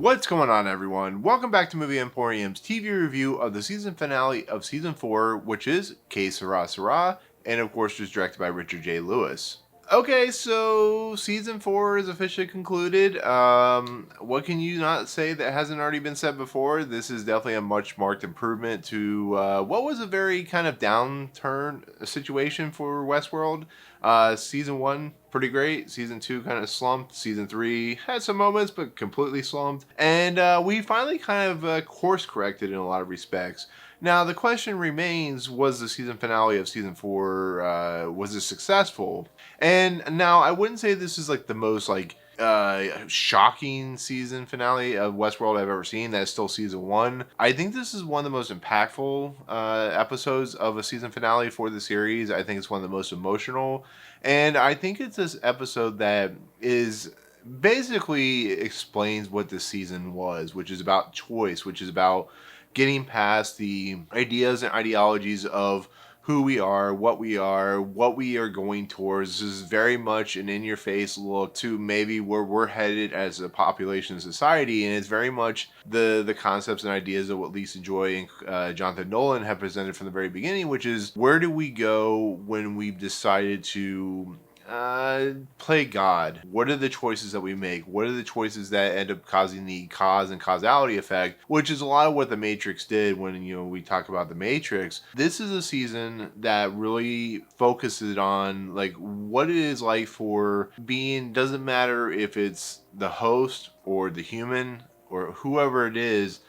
What's going on, everyone? Welcome back to Movie Emporium's TV review of the season finale of season 4, which is Será, and of course was directed by Richard J. Lewis. Okay, so season 4 is officially concluded. What can you not say that hasn't already been said before? This is definitely a much marked improvement to what was a very kind of downturn situation for Westworld. Season 1, pretty great. Season 2 kind of slumped. Season 3 had some moments, but completely slumped. And we finally kind of course corrected in a lot of respects. Now, the question remains, was the season finale of season 4, was it successful? And now, I wouldn't say this is like the most shocking season finale of Westworld I've ever seen. That's still season 1. I think this is one of the most impactful episodes of a season finale for the series. I think it's one of the most emotional. And I think it's this episode that is basically explains what this season was, which is about choice, which is about getting past the ideas and ideologies of who we are, what we are going towards. This is very much an in-your-face look to maybe where we're headed as a population society, and it's very much the concepts and ideas of what Lisa Joy and Jonathan Nolan have presented from the very beginning, which is where do we go when we've decided to play God? What are the choices that we make? What are the choices that end up causing the cause and causality effect, which is a lot of what The Matrix did when, we talk about The Matrix. This is a season that really focuses on like what it is like for being, doesn't matter if it's the host or the human or whoever it is,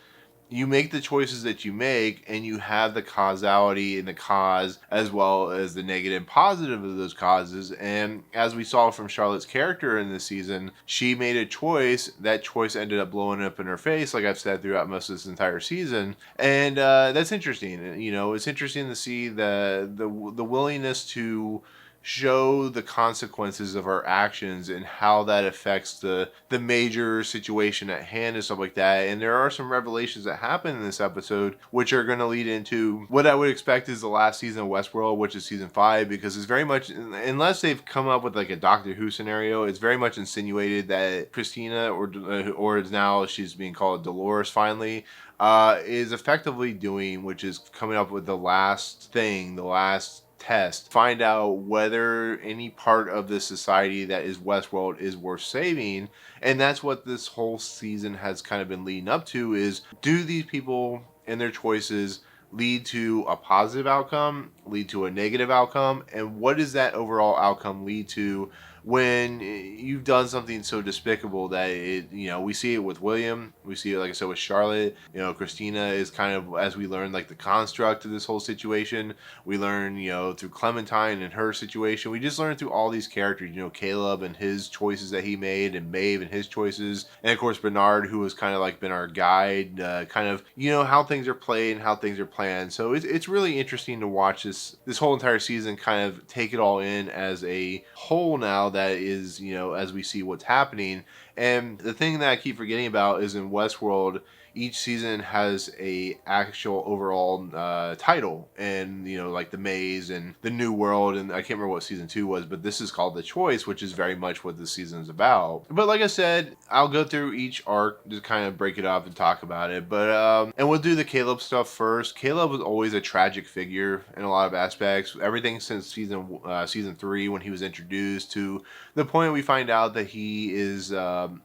you make the choices that you make and you have the causality and the cause as well as the negative and positive of those causes. And as we saw from Charlotte's character in this season, she made a choice. That choice ended up blowing up in her face, like I've said throughout most of this entire season. And that's interesting. It's interesting to see the willingness to show the consequences of our actions and how that affects the major situation at hand and stuff like that. And there are some revelations that happen in this episode which are going to lead into what I would expect is the last season of Westworld, which is season 5, because it's very much, unless they've come up with like a Doctor Who scenario, it's very much insinuated that Christina, or now she's being called Delores finally, is effectively doing, which is coming up with the last thing, the last test, find out whether any part of the society that is Westworld is worth saving. And that's what this whole season has kind of been leading up to, is do these people and their choices lead to a positive outcome, lead to a negative outcome, and what does that overall outcome lead to when you've done something so despicable that we see it with William, we see it, like I said, with Charlotte. Christina is kind of, as we learn, like the construct of this whole situation. We learn, through Clementine and her situation. We just learn through all these characters, Caleb and his choices that he made, and Maeve and his choices, and of course Bernard, who has kind of like been our guide, kind of, how things are played and how things are planned. So it's really interesting to watch this whole entire season kind of take it all in as a whole now that is, as we see what's happening. And the thing that I keep forgetting about is in Westworld, each season has a actual overall title, and like the Maze and the New World, and I can't remember what season 2 was, but this is called The Choice, which is very much what this season is about. But like I said, I'll go through each arc to kind of break it up and talk about it. But and we'll do the Caleb stuff first. Caleb was always a tragic figure in a lot of aspects. Everything since season 3, when he was introduced, to the point we find out that he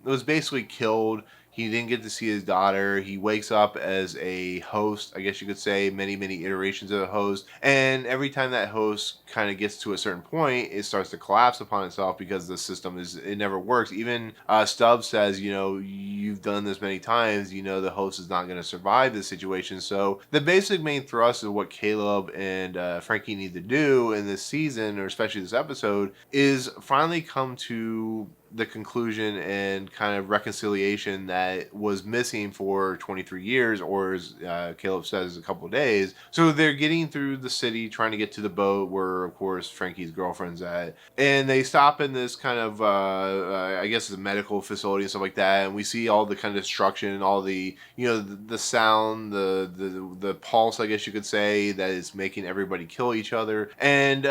was basically killed. He didn't get to see his daughter. He wakes up as a host, I guess you could say, many, many iterations of a host. And every time that host kind of gets to a certain point, it starts to collapse upon itself because the system it never works. Even Stubbs says, you've done this many times, the host is not going to survive this situation. So the basic main thrust of what Caleb and Frankie need to do in this season, or especially this episode, is finally come to the conclusion and kind of reconciliation that was missing for 23 years, or as Caleb says, a couple of days. So they're getting through the city, trying to get to the boat where, of course, Frankie's girlfriend's at. And they stop in this kind of, I guess, the medical facility and stuff like that. And we see all the kind of destruction, all the, the sound, the pulse, I guess you could say, that is making everybody kill each other. And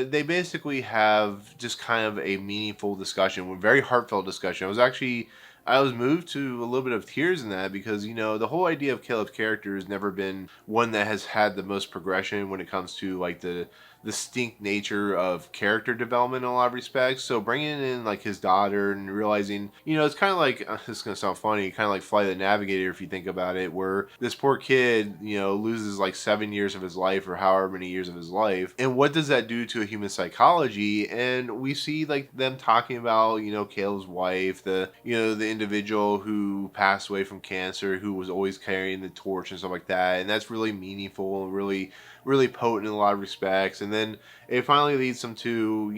they basically have just kind of a meaningful discussion, a very heartfelt discussion. It was actually I was moved to a little bit of tears in that because, the whole idea of Caleb's character has never been one that has had the most progression when it comes to like the distinct nature of character development in a lot of respects. So bringing in like his daughter and realizing, it's kind of like, this is going to sound funny, kind of like Flight of the Navigator if you think about it, where this poor kid, loses like 7 years of his life or however many years of his life. And what does that do to a human psychology? And we see like them talking about, Caleb's wife, the individual who passed away from cancer, who was always carrying the torch and stuff like that. And that's really meaningful and really, really potent in a lot of respects. And then it finally leads them to,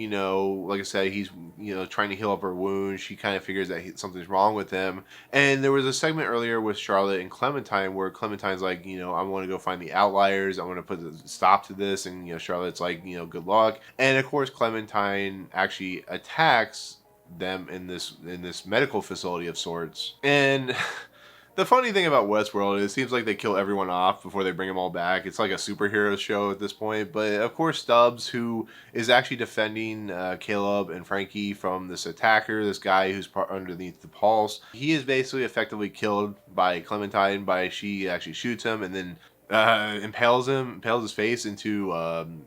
like I said, he's, trying to heal up her wound. She kind of figures that something's wrong with him. And there was a segment earlier with Charlotte and Clementine where Clementine's like, I want to go find the outliers. I want to put a stop to this. And, Charlotte's like, good luck. And of course, Clementine actually attacks them in this medical facility of sorts. And the funny thing about Westworld is it seems like they kill everyone off before they bring them all back. It's like a superhero show at this point. But of course, Stubbs, who is actually defending Caleb and Frankie from this attacker, this guy who's underneath the pulse, he is basically effectively killed by Clementine. She actually shoots him and then impales his face into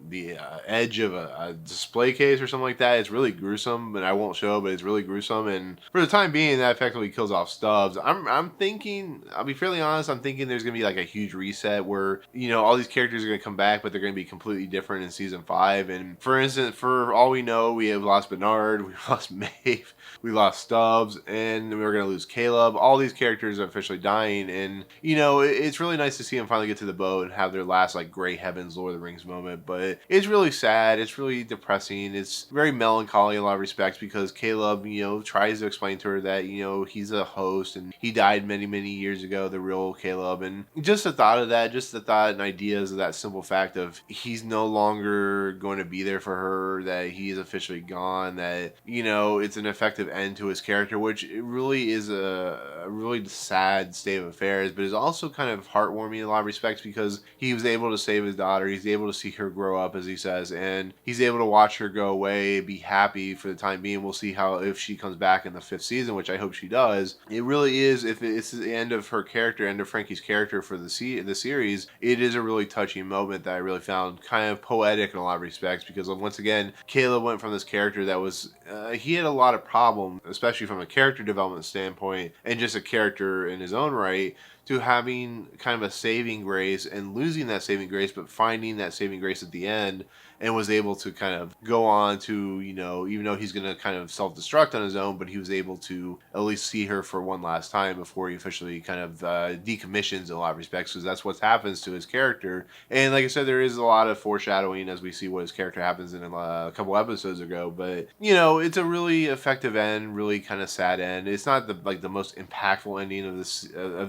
the edge of a display case or something like that. It's really gruesome, and I won't show, but it's really gruesome. And for the time being, that effectively kills off Stubbs. I'm thinking, I'll be fairly honest, I'm thinking there's gonna be like a huge reset where all these characters are gonna come back, but they're gonna be completely different in season 5. And for instance, for all we know, we have lost Bernard, we lost Maeve, we lost Stubbs, and we're gonna lose Caleb. All these characters are officially dying, and it's really nice to see them finally get to the boat and have their last like Grey Heavens Lord of the Rings moment. But it's really sad, it's really depressing, it's very melancholy in a lot of respects because Caleb tries to explain to her that he's a host and he died many years ago, the real Caleb. And just the thought of that, just the thought and ideas of that simple fact of he's no longer going to be there for her, that he is officially gone, that it's an effective end to his character, which it really is a really sad state of affairs, but is also kind of heartwarming in a lot of respects because he was able to save his daughter. He's able to see her grow up, as he says, and he's able to watch her go away, be happy for the time being. We'll see if she comes back in the 5th season, which I hope she does. It really is, if it's the end of her character, end of Frankie's character for the series, it is a really touching moment that I really found kind of poetic in a lot of respects because once again, Caleb went from this character that was, he had a lot of problems, especially from a character development standpoint and just a character in his own right, to having kind of a saving grace and losing that saving grace, but finding that saving grace at the end, and was able to kind of go on to, even though he's going to kind of self-destruct on his own, but he was able to at least see her for one last time before he officially kind of decommissions in a lot of respects, because that's what happens to his character. And like I said, there is a lot of foreshadowing as we see what his character happens in a couple episodes ago, but it's a really effective end, really kind of sad end. It's not the most impactful ending of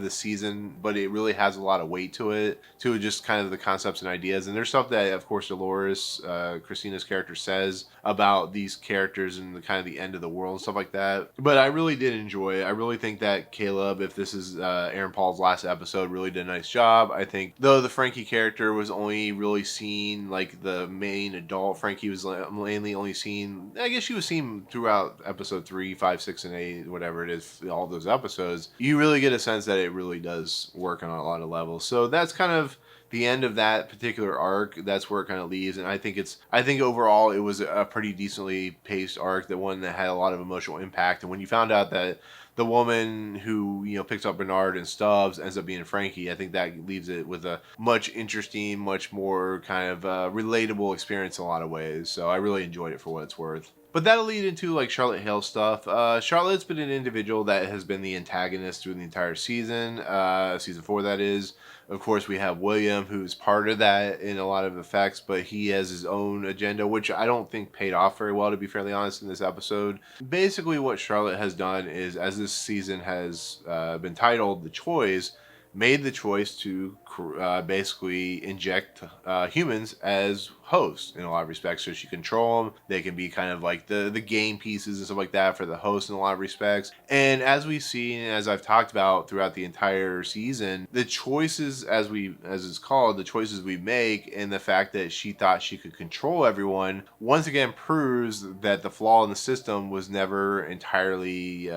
this season, but it really has a lot of weight to it, to just kind of the concepts and ideas. And there's stuff that, of course, Delores, Christina's character, says about these characters and the kind of the end of the world and stuff like that. But I really did enjoy it. I really think that Caleb, if this is Aaron Paul's last episode, really did a nice job. I think though the Frankie character was only really seen, like the main adult Frankie was mainly only seen, I guess she was seen throughout episode 3, 5, 6, and 8, whatever it is, all those episodes. You really get a sense that it really does work on a lot of levels. So that's kind of the end of that particular arc. That's where it kind of leaves, and I think overall it was a pretty decently paced arc, that one that had a lot of emotional impact. And when you found out that the woman who picks up Bernard and Stubbs ends up being Frankie, I think that leaves it with a much interesting, much more kind of relatable experience in a lot of ways. So I really enjoyed it for what it's worth. But that'll lead into like Charlotte Hale stuff. Charlotte's been an individual that has been the antagonist through the entire season, season 4 that is. Of course, we have William, who's part of that in a lot of effects, but he has his own agenda, which I don't think paid off very well, to be fairly honest, in this episode. Basically, what Charlotte has done is, as this season has been titled The Choice, made the choice to basically inject humans as hosts in a lot of respects. So she control them. They can be kind of like the game pieces and stuff like that for the host in a lot of respects. And as we see, and as I've talked about throughout the entire season, the choices, as it's called, the choices we make, and the fact that she thought she could control everyone, once again proves that the flaw in the system was never entirely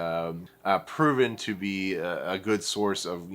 proven to be a good source of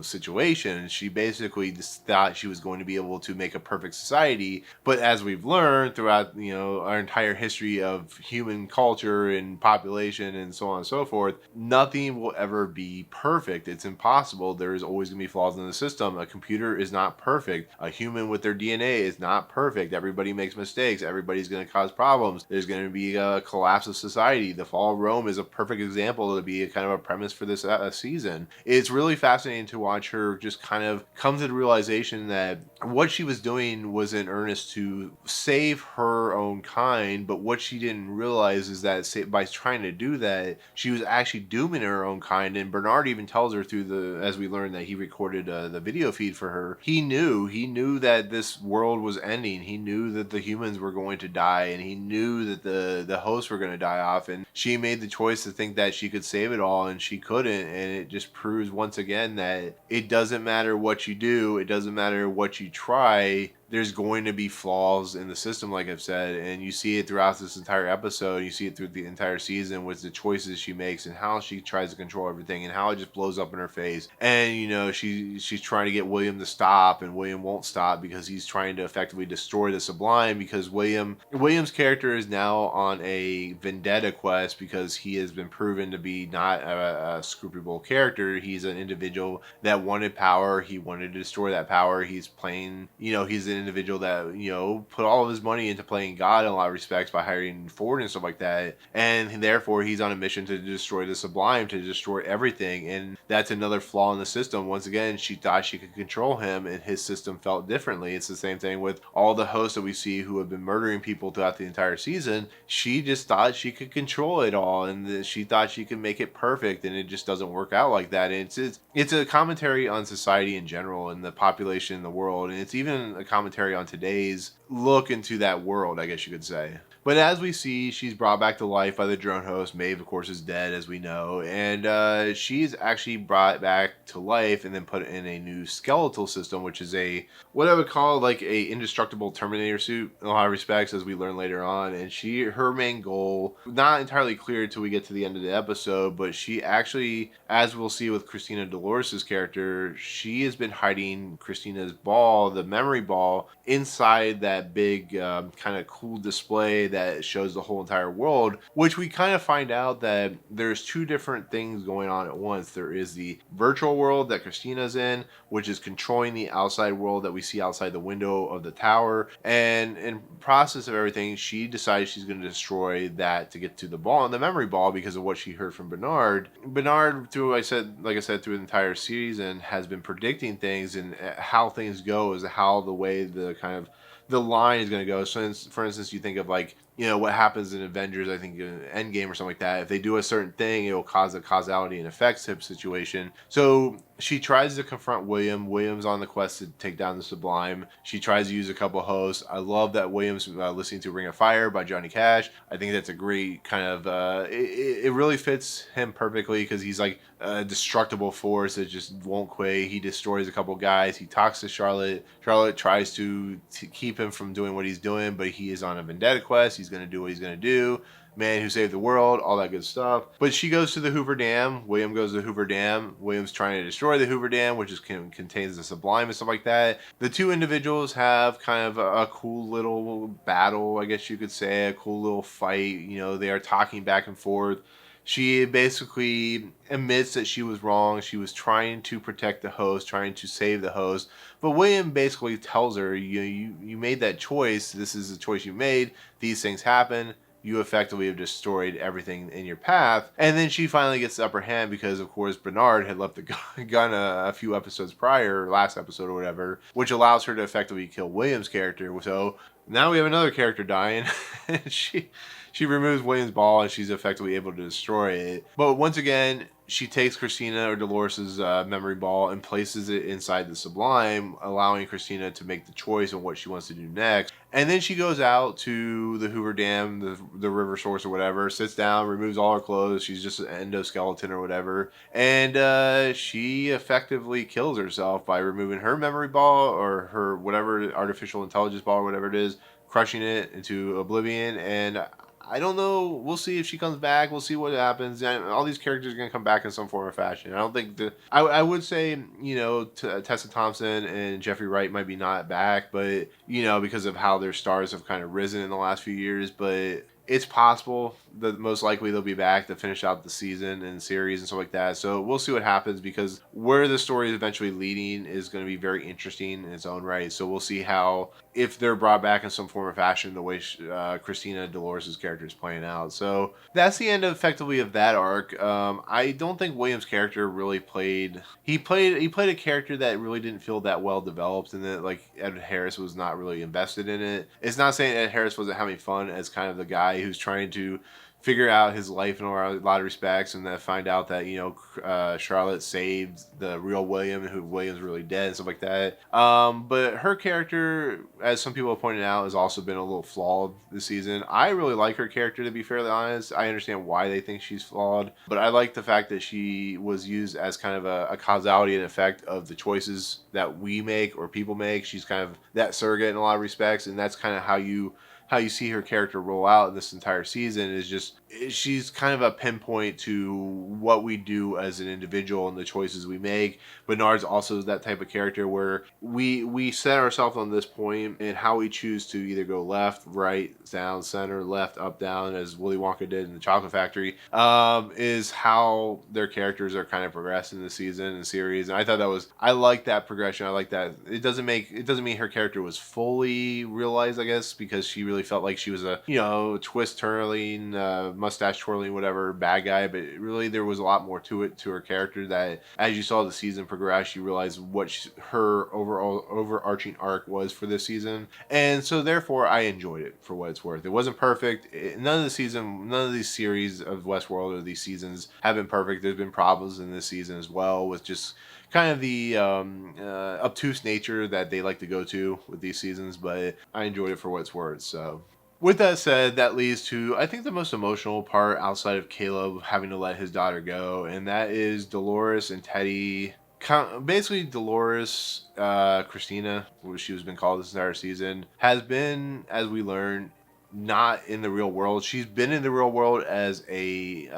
situation. She basically just thought she was going to be able to make a perfect society, but as we've learned throughout our entire history of human culture and population and so on and so forth, nothing will ever be perfect. It's impossible. There's always going to be flaws in the system. A computer is not perfect. A human with their DNA is not perfect. Everybody makes mistakes. Everybody's going to cause problems. There's going to be a collapse of society. The fall of Rome is a perfect example to be a kind of a premise for this season. It's really fascinating to watch her just kind of come to the realization that what she was doing was in earnest to save her own kind, but what she didn't realize is that by trying to do that, she was actually dooming her own kind. And Bernard even tells her as we learned that he recorded the video feed for her, he knew that this world was ending. He knew that the humans were going to die, and he knew that the hosts were going to die off, and she made the choice to think that she could save it all, and she couldn't. And it just proves once again that it doesn't matter what you do, it doesn't matter what you try, there's going to be flaws in the system, like I've said, and you see it throughout this entire episode. You see it through the entire season with the choices she makes and how she tries to control everything and how it just blows up in her face. And she's trying to get William to stop, and William won't stop because he's trying to effectively destroy the Sublime, because William's character is now on a vendetta quest because he has been proven to be not a scrupulous character. He's an individual that wanted power. He wanted to destroy that power. He's playing, he's an individual that put all of his money into playing God in a lot of respects by hiring Ford and stuff like that, and therefore he's on a mission to destroy the Sublime, to destroy everything. And that's another flaw in the system. Once again, she thought she could control him, and his system felt differently. It's the same thing with all the hosts that we see who have been murdering people throughout the entire season. She just thought she could control it all, and she thought she could make it perfect, and it just doesn't work out like that. And it's a commentary on society in general and the population in the world, and it's even a commentary on today's look into that world, I guess you could say. But as we see, she's brought back to life by the drone host. Maeve, of course, is dead, as we know. And she's actually brought back to life and then put in a new skeletal system, which is what I would call like a indestructible Terminator suit in a lot of respects, as we learn later on. And her main goal, not entirely clear until we get to the end of the episode, but she actually, as we'll see with Christina Delores' character, she has been hiding Christina's ball, the memory ball, inside that big kind of cool display that shows the whole entire world, which we kind of find out that there's two different things going on at once. There is the virtual world that Christina's in, which is controlling the outside world that we see outside the window of the tower. And in process of everything, she decides she's going to destroy that to get to the ball and the memory ball because of what she heard from Bernard. Bernard, like I said, through the entire season, has been predicting things, and how things go is how the way the line is going to go. So, for instance, you think of what happens in Avengers, I think in Endgame or something like that. If they do a certain thing, it will cause a causality and effects type situation. So she tries to confront William. William's on the quest to take down the Sublime. She tries to use a couple hosts. I love that William's listening to Ring of Fire by Johnny Cash. I think that's a great kind of, it really fits him perfectly because he's like a destructible force that just won't quit. He destroys a couple guys. He talks to Charlotte. Charlotte tries to keep him from doing what he's doing, but he is on a vendetta quest. He's going to do what he's going to do. Man who saved the world, all that good stuff. But she goes to the Hoover Dam. William goes to the Hoover Dam. William's trying to destroy the Hoover Dam, which contains the Sublime and stuff like that. The two individuals have kind of a cool little battle, I guess you could say, a cool little fight. They are talking back and forth. She basically admits that she was wrong. She was trying to protect the host, trying to save the host. But William basically tells her, you made that choice. This is the choice you made. These things happen. You effectively have destroyed everything in your path. And then she finally gets the upper hand because, of course, Bernard had left the gun a few episodes prior, last episode or whatever, which allows her to effectively kill William's character. So now we have another character dying. She removes William's ball and she's effectively able to destroy it. But once again, she takes Christina or Dolores's memory ball and places it inside the sublime, allowing Christina to make the choice on what she wants to do next. And then she goes out to the Hoover Dam, the river source or whatever, sits down, removes all her clothes. She's just an endoskeleton or whatever. And she effectively kills herself by removing her memory ball or her whatever artificial intelligence ball or whatever it is, crushing it into oblivion. And I don't know. We'll see if she comes back. We'll see what happens. And all these characters are going to come back in some form or fashion. I don't think I would say, Tessa Thompson and Jeffrey Wright might be not back, but, because of how their stars have kind of risen in the last few years. But it's possible that most likely they'll be back to finish out the season and series and stuff like that. So we'll see what happens, because where the story is eventually leading is going to be very interesting in its own right. So we'll see how, if they're brought back in some form or fashion, the way Christina Dolores' character is playing out. So that's the end effectively of that arc. I don't think William's character really played. He played a character that really didn't feel that well developed, and that like Ed Harris was not really invested in it. It's not saying Ed Harris wasn't having fun as kind of the guy who's trying to figure out his life in a lot of respects, and then find out that Charlotte saved the real William, and who William's really dead and stuff like that. But her character, as some people have pointed out, has also been a little flawed this season. I really like her character, to be fairly honest. I understand why they think she's flawed, but I like the fact that she was used as kind of a causality and effect of the choices that we make or people make. She's kind of that surrogate in a lot of respects, and that's kind of how you see her character roll out this entire season. Is just, she's kind of a pinpoint to what we do as an individual and the choices we make. Bernard's also that type of character where we set ourselves on this point, and how we choose to either go left, right, down, center, left, up, down, as Willy Wonka did in the Chocolate Factory, is how their characters are kind of progressing this season and series. And I like that progression. I like that it doesn't mean her character was fully realized, I guess, because she really felt like she was a twist twirling, mustache twirling, whatever bad guy. But really, there was a lot more to her character, that as you saw the season progress, you realized what her overall overarching arc was for this season. And so therefore, I enjoyed it for what it's worth. It wasn't perfect. None of these series of Westworld or these seasons have been perfect. There's been problems in this season as well, with just kind of the obtuse nature that they like to go to with these seasons, but I enjoyed it for what it's worth. So with that said, that leads to, I think, the most emotional part outside of Caleb having to let his daughter go, and that is Delores and Teddy. Basically, Delores, Christina, what she was been called this entire season, has been, as we learn, not in the real world. She's been in the real world as a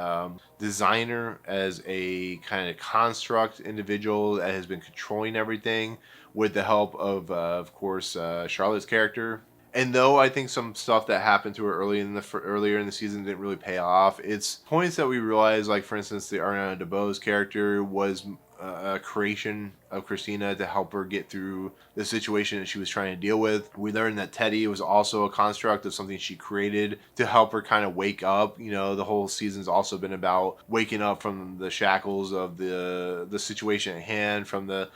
designer, as a kind of construct individual that has been controlling everything with the help of course, Charlotte's character. And though I think some stuff that happened to her earlier in the season didn't really pay off, it's points that we realize, like for instance, the Ariana DeBose character was a creation of Christina to help her get through the situation that she was trying to deal with. We learned that Teddy was also a construct of something she created to help her kind of wake up. The whole season's also been about waking up from the shackles of the situation at hand, from the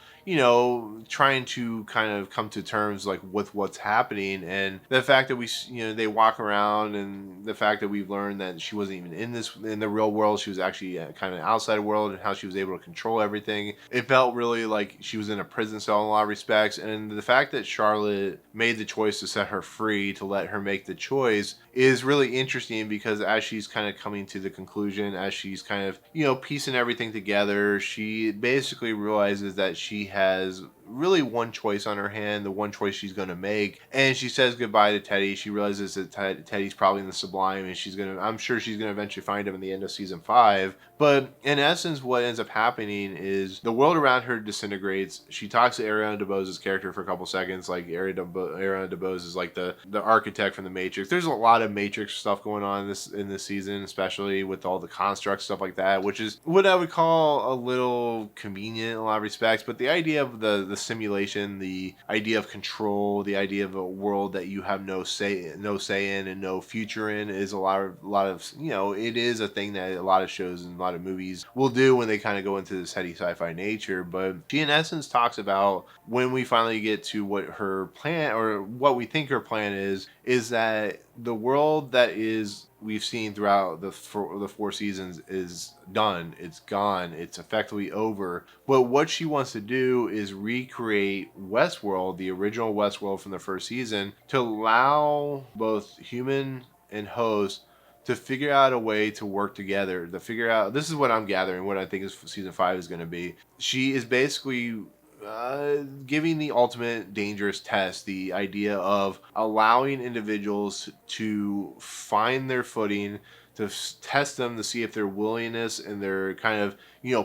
trying to kind of come to terms like with what's happening. And the fact that they walk around, and the fact that we've learned that she wasn't even in the real world, she was actually kind of outside world, and how she was able to control everything. It felt really like she was in a prison cell in a lot of respects. And the fact that Charlotte made the choice to set her free, to let her make the choice, is really interesting, because as she's kind of coming to the conclusion, as she's kind of piecing everything together, she basically realizes that she has really one choice on her hand, the one choice she's going to make. And she says goodbye to Teddy. She realizes that Teddy's probably in the sublime, and I'm sure she's going to eventually find him in the end of season 5. But in essence, what ends up happening is the world around her disintegrates. She talks to Ariana DeBose's character for a couple seconds. Like Ariana DeBose is like the architect from the Matrix. There's a lot of Matrix stuff going on in this season, especially with all the construct stuff like that, which is what I would call a little convenient in a lot of respects. But the idea of the simulation, the idea of control, the idea of a world that you have no say in and no future in, is a lot of it is a thing that a lot of shows and a lot of movies will do when they kind of go into this heady sci-fi nature. But she in essence talks about, when we finally get to what her plan, or what we think her plan is that the world that is we've seen throughout the 4 seasons is done. It's gone. It's effectively over. But what she wants to do is recreate Westworld, the original Westworld from the first season, to allow both human and host to figure out a way to work together, to figure out, this is what I'm gathering, what I think is season 5 is going to be. She is basically giving the ultimate dangerous test, the idea of allowing individuals to find their footing, to test them to see if their willingness and their kind of,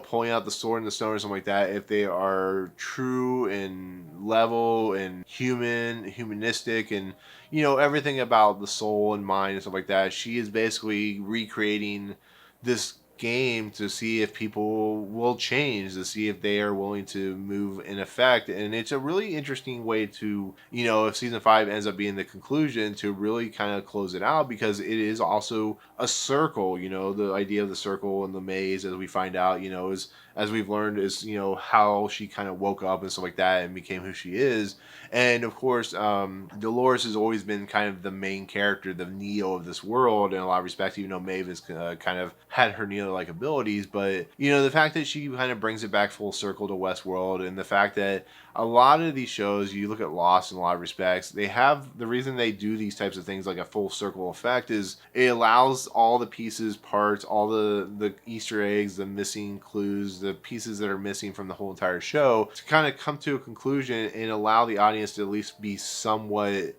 pulling out the sword and the stone or something like that, if they are true and level and humanistic and, everything about the soul and mind and stuff like that. She is basically recreating this game to see if people will change, to see if they are willing to move in effect. And it's a really interesting way to, if season 5 ends up being the conclusion, to really kind of close it out, because it is also a circle. The idea of the circle and the maze, as we find out, is, as we've learned, is, how she kind of woke up and stuff like that and became who she is. And of course, Delores has always been kind of the main character, the Neo of this world in a lot of respects, even though Maeve has kind of had her Neo-like abilities. But, the fact that she kind of brings it back full circle to Westworld, and the fact that a lot of these shows, you look at Lost in a lot of respects, they have, the reason they do these types of things like a full circle effect is it allows all the pieces, parts, all the Easter eggs, the missing clues, the pieces that are missing from the whole entire show to kind of come to a conclusion and allow the audience to at least be somewhat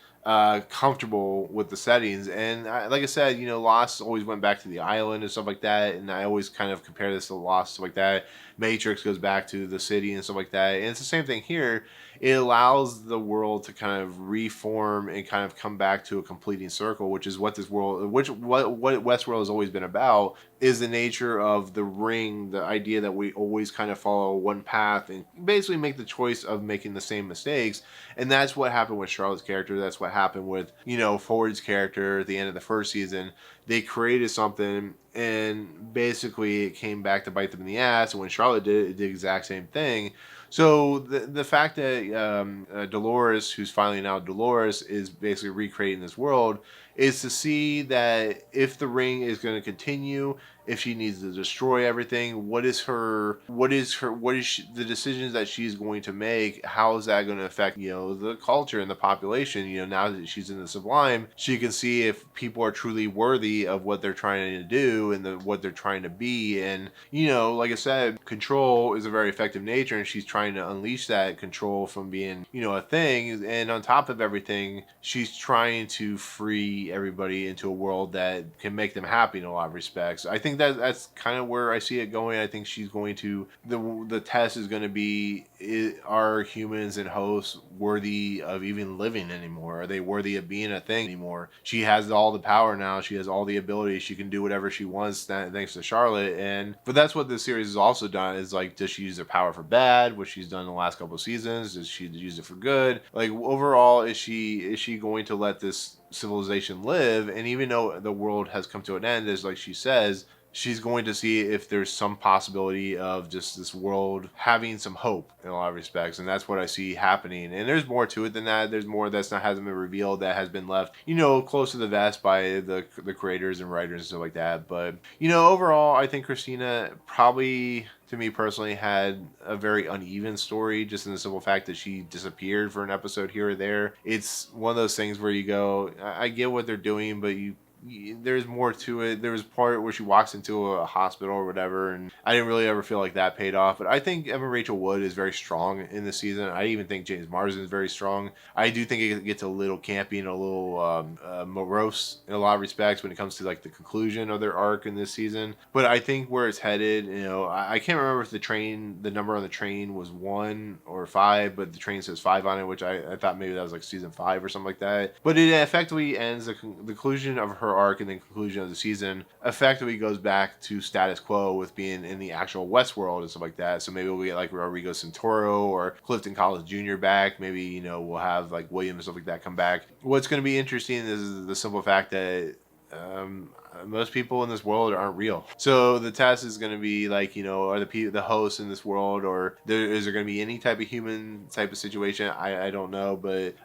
comfortable with the settings. And like I said, Lost always went back to the island and stuff like that, and I always kind of compare this to Lost, stuff like that. Matrix goes back to the city and stuff like that, and it's the same thing here. It allows the world to kind of reform and kind of come back to a completing circle, which is what this world, what Westworld has always been about, is the nature of the ring, the idea that we always kind of follow one path and basically make the choice of making the same mistakes. And that's what happened with Charlotte's character. That's what happened with, Ford's character at the end of the first season. They created something, and basically it came back to bite them in the ass. And when Charlotte did it, did the exact same thing. So the fact that Delores, who's finally now Delores, is basically recreating this world, is to see that if the ring is going to continue, if she needs to destroy everything, what is the decisions that she's going to make? How is that going to affect, the culture and the population? Now that she's in the sublime, she can see if people are truly worthy of what they're trying to do and what they're trying to be. And, like I said, control is a very effective nature, and she's trying to unleash that control from being, a thing. And on top of everything, she's trying to free everybody into a world that can make them happy in a lot of respects. I think that's kind of where I see it going. I think she's going to, the test is going to be, are humans and hosts worthy of even living anymore? Are they worthy of being a thing anymore? She has all the power now. She has all the abilities. She can do whatever she wants thanks to Charlotte. But that's what this series has also done, is like, does she use her power for bad, what she's done in the last couple of seasons? Does she use it for good? Like, overall, is she going to let this civilization live? And even though the world has come to an end, as like she says, she's going to see if there's some possibility of just this world having some hope in a lot of respects. And that's what I see happening. And there's more to it than that. There's more hasn't been revealed, that has been left, close to the vest by the creators and writers and stuff like that. But, overall, I think Christina probably, to me personally, had a very uneven story, just in the simple fact that she disappeared for an episode here or there. It's one of those things where you go, I get what they're doing, but there's more to it. There was part where she walks into a hospital or whatever, and I didn't really ever feel like that paid off. But I think Evan Rachel Wood is very strong in this season. I even think James Marsden is very strong. I do think it gets a little campy and a little morose in a lot of respects when it comes to like the conclusion of their arc in this season. But I think where it's headed, I can't remember if the number on the train was 1 or 5, but the train says 5 on it, which I thought maybe that was like season 5 or something like that. But it effectively ends the conclusion of her arc, and the conclusion of the season effectively goes back to status quo with being in the actual Westworld and stuff like that. So maybe we'll get like Rodrigo Santoro or Clifton Collins Jr. back. Maybe, we'll have like William and stuff like that come back. What's going to be interesting is the simple fact that most people in this world aren't real. So the test is going to be like, you know, are the hosts in this world, or is there going to be any type of human type of situation? I don't know, but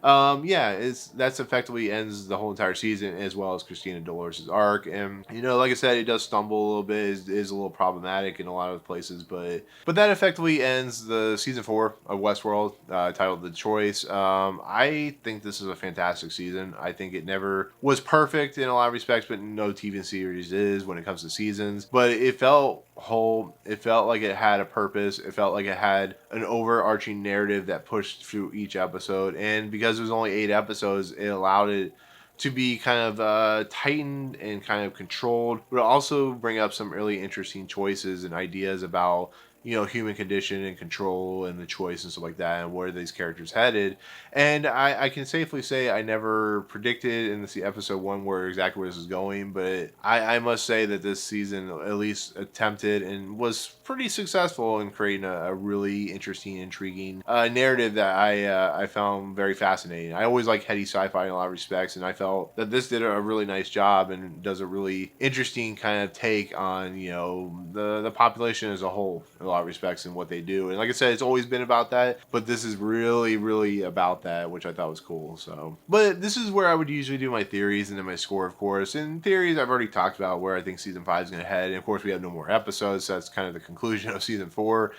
yeah, that's effectively ends the whole entire season, as well as Christina and Dolores' arc. And you know, like I said, it does stumble a little bit, is a little problematic in a lot of places, but that effectively ends the season 4 of Westworld, titled The Choice. I think this is a fantastic season. I think it never was perfect in a lot of respects, but no TV series is when it comes to seasons. But it felt whole. It felt like it had a purpose. It felt like it had an overarching narrative that pushed through each episode. And because it was only 8 episodes, it allowed it to be kind of tightened and kind of controlled, but also bring up some really interesting choices and ideas about, you know, human condition and control and the choice and stuff like that, and where these characters headed. And I can safely say I never predicted in this episode 1 exactly where this is going, but I must say that this season at least attempted and was pretty successful in creating a really interesting, intriguing narrative that I found very fascinating. I always like heady sci-fi in a lot of respects, and I felt that this did a really nice job and does a really interesting kind of take on, you know, the population as a whole in a lot of respects and what they do. And like I said, it's always been about that, but this is really, really about that, which I thought was cool. So, but this is where I would usually do my theories and then my score, of course. And theories, I've already talked about where I think season 5 is going to head. And of course, we have no more episodes, so that's kind of the conclusion of season 4.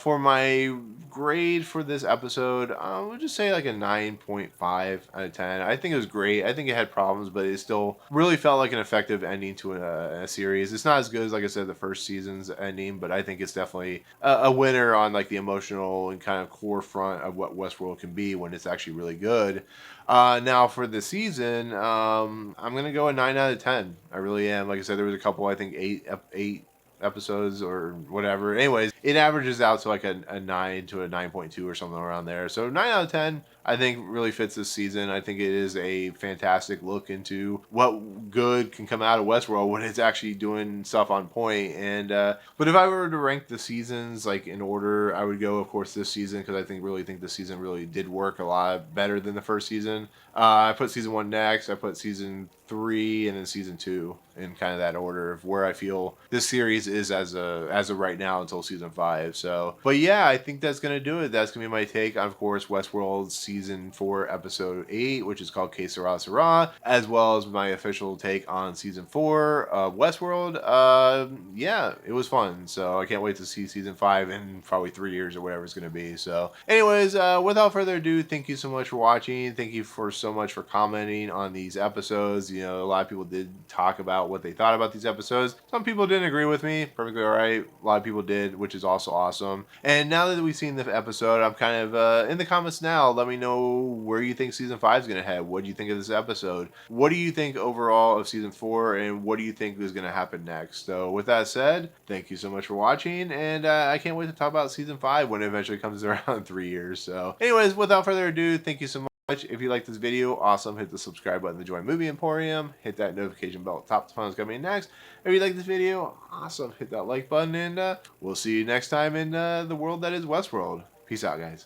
For my grade for this episode, I would just say like a 9.5 out of 10. I think it was great. I think it had problems, but it still really felt like an effective ending to a series. It's not as good as, like I said, the first season's ending, but I think it's definitely a winner on like the emotional and kind of core front of what Westworld can be when it's actually really good. Now for the season, I'm gonna go a 9 out of 10. I really am. Like I said, there was a couple, I think eight episodes or whatever. Anyways, it averages out to like a 9 to a 9.2 or something around there. So 9 out of 10, I think really fits this season. I think it is a fantastic look into what good can come out of Westworld when it's actually doing stuff on point. And but if I were to rank the seasons like in order, I would go, of course, this season, because I really think this season really did work a lot better than the first season. I put season 1 next. I put season 3 and then season 2 in kind of that order of where I feel this series is as of right now until season 5. So, but yeah, I think that's gonna do it. That's gonna be my take on, of course, Westworld season 4 episode 8, which is called Será, as well as my official take on season 4 of Westworld. Yeah, it was fun. So I can't wait to see season 5 in probably 3 years or whatever it's gonna be. So, anyways, without further ado, thank you so much for watching. Thank you so much for commenting on these episodes. You know, a lot of people did talk about what they thought about these episodes. Some people didn't agree with me. Perfectly all right. A lot of people did, which is also awesome. And now that we've seen the episode, I'm kind of in the comments now. Let me know where you think season 5 is going to head. What do you think of this episode? What do you think overall of season 4? And what do you think is going to happen next? So with that said, thank you so much for watching. And I can't wait to talk about season 5 when it eventually comes around in 3 years. So anyways, without further ado, thank you so much. If you like this video, awesome. Hit the subscribe button to join Movie Emporium. Hit that notification bell at the top to find what's coming next. If you like this video, awesome. Hit that like button, and we'll see you next time in the world that is Westworld. Peace out, guys.